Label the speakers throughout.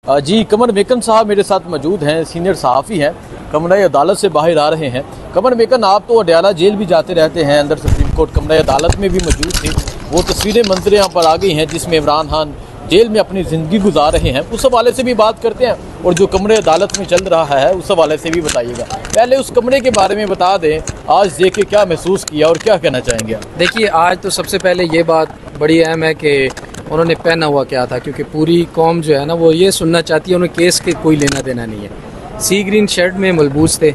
Speaker 1: जी कमर मेकन साहब मेरे साथ मौजूद हैं, सीनियर सहाफ़ी हैं, कमरा अदालत से बाहर आ रहे हैं। कमर मेकन, आप तो अडयाला जेल भी जाते रहते हैं, अंदर सुप्रीम कोर्ट कमरा अदालत में भी मौजूद थे। वो तस्वीरें मंजर यहाँ पर आ गई हैं जिसमें इमरान खान जेल में अपनी ज़िंदगी गुजार रहे हैं। उस हवाले से भी बात करते हैं और जो कमरे अदालत में चल रहा है उस हवाले से भी बताइएगा। पहले उस कमरे के बारे में बता दें, आज देख के क्या महसूस किया और क्या कहना चाहेंगे?
Speaker 2: देखिए, आज तो सबसे पहले ये बात बड़ी अहम है कि उन्होंने पहना हुआ क्या था, क्योंकि पूरी कौम जो है ना वो ये सुनना चाहती है, उन्हें केस के कोई लेना देना नहीं है। सी ग्रीन शर्ट में मलबूस थे,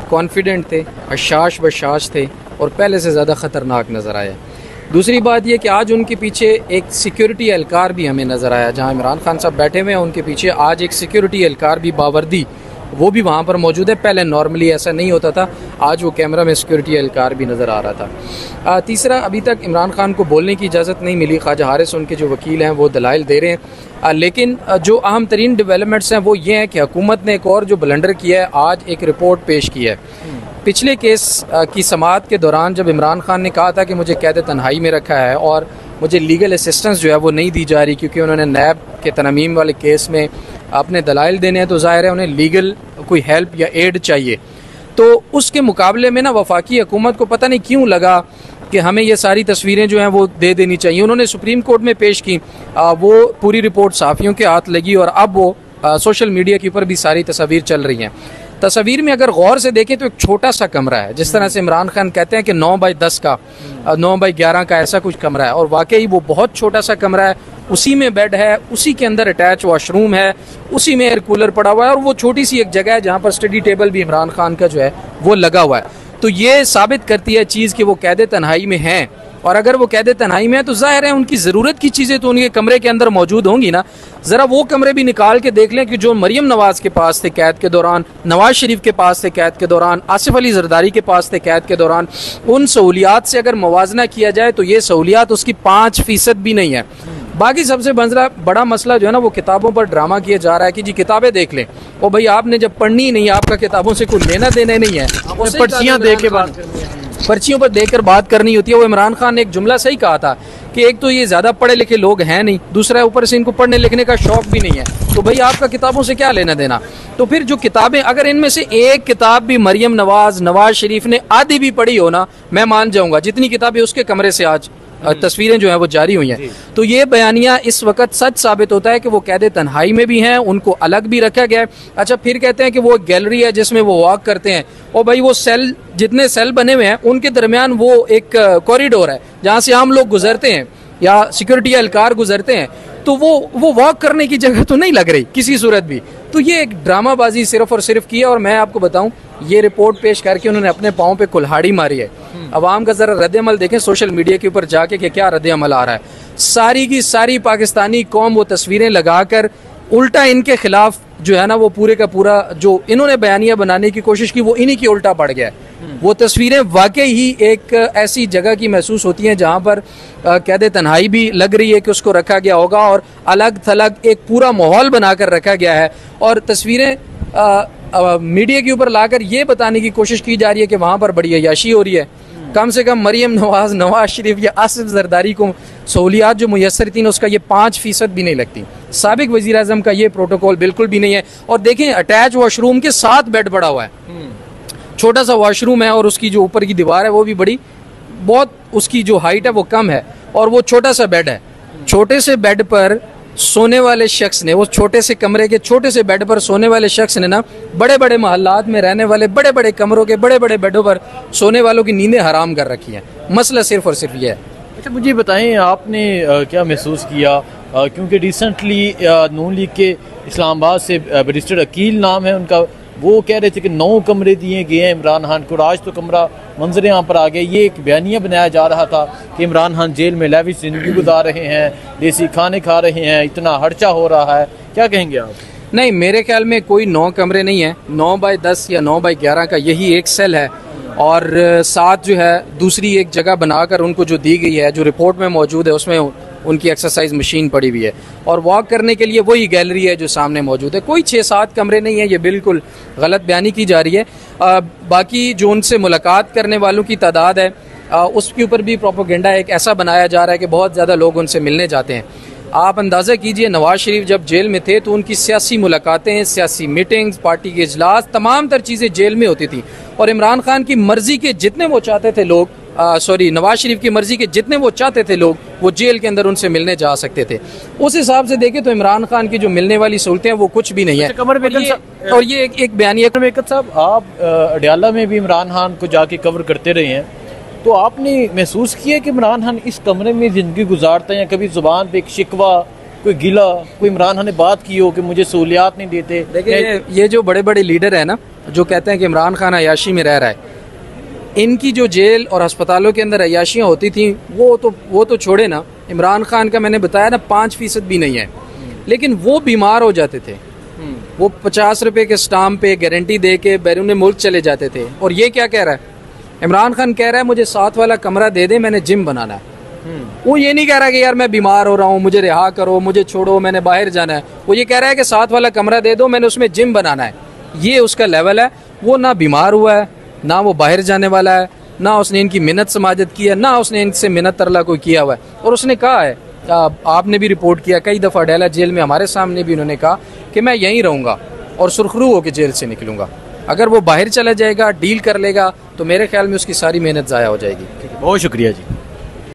Speaker 2: कॉन्फिडेंट थे, हशाश बशाश थे और पहले से ज़्यादा ख़तरनाक नज़र आया। दूसरी बात यह कि आज उनके पीछे एक सिक्योरिटी एहलकार भी हमें नज़र आया। जहां इमरान खान साहब बैठे हुए हैं उनके पीछे आज एक सिक्योरिटी एहलकार भी बावर्दी वो भी वहाँ पर मौजूद है। पहले नॉर्मली ऐसा नहीं होता था, आज वो कैमरा में सिक्योरिटी एहलकार भी नज़र आ रहा था। तीसरा, अभी तक इमरान खान को बोलने की इजाज़त नहीं मिली। ख्वाजा हारिस उनके जो वकील हैं वो दलाइल दे रहे हैं, लेकिन जो अहम तरीन डेवलपमेंट्स हैं वो ये हैं कि हुकूमत ने एक और जो ब्लंडर किया है, आज एक रिपोर्ट पेश की है। पिछले केस की समाअत के दौरान जब इमरान खान ने कहा था कि मुझे कैद तन्हाई में रखा है और मुझे लीगल असिस्टेंस जो है वो नहीं दी जा रही क्योंकि उन्होंने नैब के तरमीम वाले केस में अपने दलाइल देने हैं, तो ज़ाहिर है उन्हें लीगल कोई हेल्प या एड चाहिए। तो उसके मुकाबले में ना वफाकी हुकूमत को पता नहीं क्यों लगा कि हमें ये सारी तस्वीरें जो हैं वो दे देनी चाहिए। उन्होंने सुप्रीम कोर्ट में पेश की, वो पूरी रिपोर्ट सहाफ़ियों के हाथ लगी और अब वो सोशल मीडिया के ऊपर भी सारी तस्वीर चल रही हैं। तस्वीर में अगर गौर से देखें तो एक छोटा सा कमरा है, जिस तरह से इमरान खान कहते हैं कि 9x10 का 9x11 का ऐसा कुछ कमरा है, और वाकई वो बहुत छोटा सा कमरा है। उसी में बेड है, उसी के अंदर अटैच वॉशरूम है, उसी में एयर कूलर पड़ा हुआ है और वो छोटी सी एक जगह है जहाँ पर स्टडी टेबल भी इमरान खान का जो है वो लगा हुआ है। तो ये साबित करती है चीज़ कि वो कैद तन्हाई में हैं, और अगर वो कैद तन्हाई में है तो जाहिर है उनकी ज़रूरत की चीज़ें तो उनके कमरे के अंदर मौजूद होंगी ना। ज़रा वो कमरे भी निकाल के देख लें कि जो मरियम नवाज़ के पास थे कैद के दौरान, नवाज शरीफ के पास थे कैद के दौरान, आसिफ अली जरदारी के पास थे कैद के दौरान, उन सहूलियात से अगर मुवाजना किया जाए तो ये सहूलियात उसकी 5% भी नहीं है। बाकी सबसे बड़ा मसला जो है ना वो किताबों पर ड्रामा किया जा रहा है कि जी किताबें देख लें। ओ भाई, आपने जब पढ़नी ही नहीं, आपका किताबों से कोई लेना देना नहीं है,
Speaker 1: पर्चियाँ दे के बात
Speaker 2: पर्चियों पर देखकर बात करनी होती है। वो इमरान खान ने एक जुमला सही कहा था कि एक तो ये ज़्यादा पढ़े लिखे लोग हैं नहीं, दूसरा ऊपर से इनको पढ़ने लिखने का शौक भी नहीं है, तो भाई आपका किताबों से क्या लेना देना। तो फिर जो किताबें, अगर इनमें से एक किताब भी मरियम नवाज शरीफ ने आधी भी पढ़ी हो ना, मैं मान जाऊंगा। जितनी किताबें उसके कमरे से आज तस्वीरें जो है वो जारी हुई हैं, तो ये बयानिया इस वक्त सच साबित होता है कि वो कैद तन्हाई में भी हैं, उनको अलग भी रखा गया है। अच्छा, फिर कहते हैं कि वो गैलरी है जिसमें वो वॉक करते हैं, और भाई वो सेल, जितने सेल बने हुए हैं उनके दरमियान वो एक कॉरिडोर है जहाँ से आम लोग गुजरते हैं या सिक्योरिटी एहलकार गुजरते हैं, तो वो वॉक करने की जगह तो नहीं लग रही किसी सूरत भी। तो ये एक ड्रामाबाजी सिर्फ और सिर्फ की है। और मैं आपको बताऊं, ये रिपोर्ट पेश करके उन्होंने अपने पाँव पे कुल्हाड़ी मारी है। अवाम का जरा रद्द-ए-अमल देखें सोशल मीडिया के ऊपर जाके कि क्या रद्द-ए-अमल आ रहा है। सारी की सारी पाकिस्तानी कौम वो तस्वीरें लगाकर उल्टा इनके खिलाफ जो है ना वो पूरे का पूरा जो इन्होंने बयानिया बनाने की कोशिश की वो इन्हीं की उल्टा पड़ गया है। वो तस्वीरें वाकई ही एक ऐसी जगह की महसूस होती हैं जहाँ पर कैद तन्हाई भी लग रही है कि उसको रखा गया होगा, और अलग थलग एक पूरा माहौल बनाकर रखा गया है। और तस्वीरें मीडिया के ऊपर लाकर ये बताने की कोशिश की जा रही है कि वहाँ पर बड़ी अय्याशी हो रही है। कम से कम मरियम नवाज शरीफ या आसिफ जरदारी को सहूलियात जो मुयसर थी उसका ये 5% भी नहीं लगती। साबिक वज़ीर आज़म का ये प्रोटोकॉल बिल्कुल भी नहीं है। और देखें, अटैच वॉशरूम के साथ बेड पड़ा हुआ है, छोटा सा वॉशरूम है, और उसकी जो ऊपर की दीवार है वो भी बड़ी, बहुत उसकी जो हाइट है वो कम है, और वो छोटा सा बेड है। छोटे से बेड पर सोने वाले शख्स ने, वो छोटे से कमरे के छोटे से बेड पर सोने वाले शख्स ने ना बड़े बड़े मोहल्लात में रहने वाले बड़े बड़े कमरों के बड़े बड़े बेडों पर सोने वालों की नींदें हराम कर रखी हैं। मसला सिर्फ और सिर्फ ये है।
Speaker 1: अच्छा, मुझे बताएं आपने क्या महसूस किया, क्योंकि रिसेंटली नून लीग के इस्लामाबाद से बैरिस्टर अकील नाम है उनका, वो कह रहे थे कि 9 कमरे दिए गए हैं इमरान खान को। आज तो कमरा मंजर यहाँ पर आ गया। ये एक बयानिया बनाया जा रहा था कि इमरान खान जेल में लाविश जिंदगी गुजार रहे हैं, देसी खाने खा रहे हैं, इतना खर्चा हो रहा है। क्या कहेंगे आप?
Speaker 2: नहीं, मेरे ख्याल में कोई 9 कमरे नहीं है। 9x10 या 9x11 का यही एक सेल है, और साथ जो है दूसरी एक जगह बनाकर उनको जो दी गई है, जो रिपोर्ट में मौजूद है, उसमें उनकी एक्सरसाइज मशीन पड़ी हुई है, और वॉक करने के लिए वही गैलरी है जो सामने मौजूद है। कोई 6-7 कमरे नहीं है, ये बिल्कुल गलत बयानी की जा रही है। बाकी जो उनसे मुलाकात करने वालों की तादाद है उसके ऊपर भी प्रोपेगेंडा एक ऐसा बनाया जा रहा है कि बहुत ज़्यादा लोग उनसे मिलने जाते हैं। आप अंदाज़ा कीजिए नवाज शरीफ जब जेल में थे तो उनकी सियासी मुलाकातें, सियासी मीटिंग्स, पार्टी के इजलास, तमाम तर चीज़ें जेल में होती थी। और इमरान खान की मर्जी के जितने वो चाहते थे लोग, नवाज शरीफ की मर्जी के जितने वो चाहते थे लोग, वो जेल के अंदर उनसे मिलने जा सकते थे। उस हिसाब से देखें तो इमरान खान की जो मिलने वाली सहूलतें हैं वो कुछ भी नहीं है। और ये एक बयानिया
Speaker 1: मेकन साहब, आप अडयाला में भी इमरान खान को जाके कवर करते रहे हैं, तो आपने महसूस किया कि इमरान खान इस कमरे में ज़िंदगी गुजारते हैं? कभी ज़ुबान पे एक शिकवा, कोई गिला, कोई इमरान खान ने बात की हो कि मुझे सहूलियात नहीं देते?
Speaker 2: देखिए, ये जो बड़े बड़े लीडर हैं ना, जो कहते हैं कि इमरान खान अयाशी में रह रहा है, इनकी जो जेल और अस्पतालों के अंदर अयाशियाँ होती थी वो तो छोड़े ना। इमरान खान का मैंने बताया ना 5% भी नहीं है, लेकिन वो बीमार हो जाते थे। वो 50 रुपए के स्टाम्प पे गारंटी दे के बैरून मुल्क चले जाते थे। और ये क्या कह रहा है? इमरान खान कह रहा है मुझे 7 वाला कमरा दे दे, मैंने जिम बनाना है। वो ये नहीं कह रहा कि यार मैं बीमार हो रहा हूँ, मुझे रिहा करो, मुझे छोड़ो, मैंने बाहर जाना है। वो ये कह रहा है कि 7 वाला कमरा दे दो, मैंने उसमें जिम बनाना है। ये उसका लेवल है। वो ना बीमार हुआ है, ना वो बाहर जाने वाला है, ना उसने इनकी मिन्नत समाजत की है, ना उसने इनसे मिन्नत तरला कोई किया हुआ है। और उसने कहा है, आपने भी रिपोर्ट किया कई दफ़ा अडयाला जेल में, हमारे सामने भी उन्होंने कहा कि मैं यहीं रहूँगा और सुरखरू होकर जेल से निकलूँगा। अगर वो बाहर चला जाएगा, डील कर लेगा, तो मेरे ख्याल में उसकी सारी मेहनत ज़ाया हो जाएगी।
Speaker 1: बहुत शुक्रिया जी।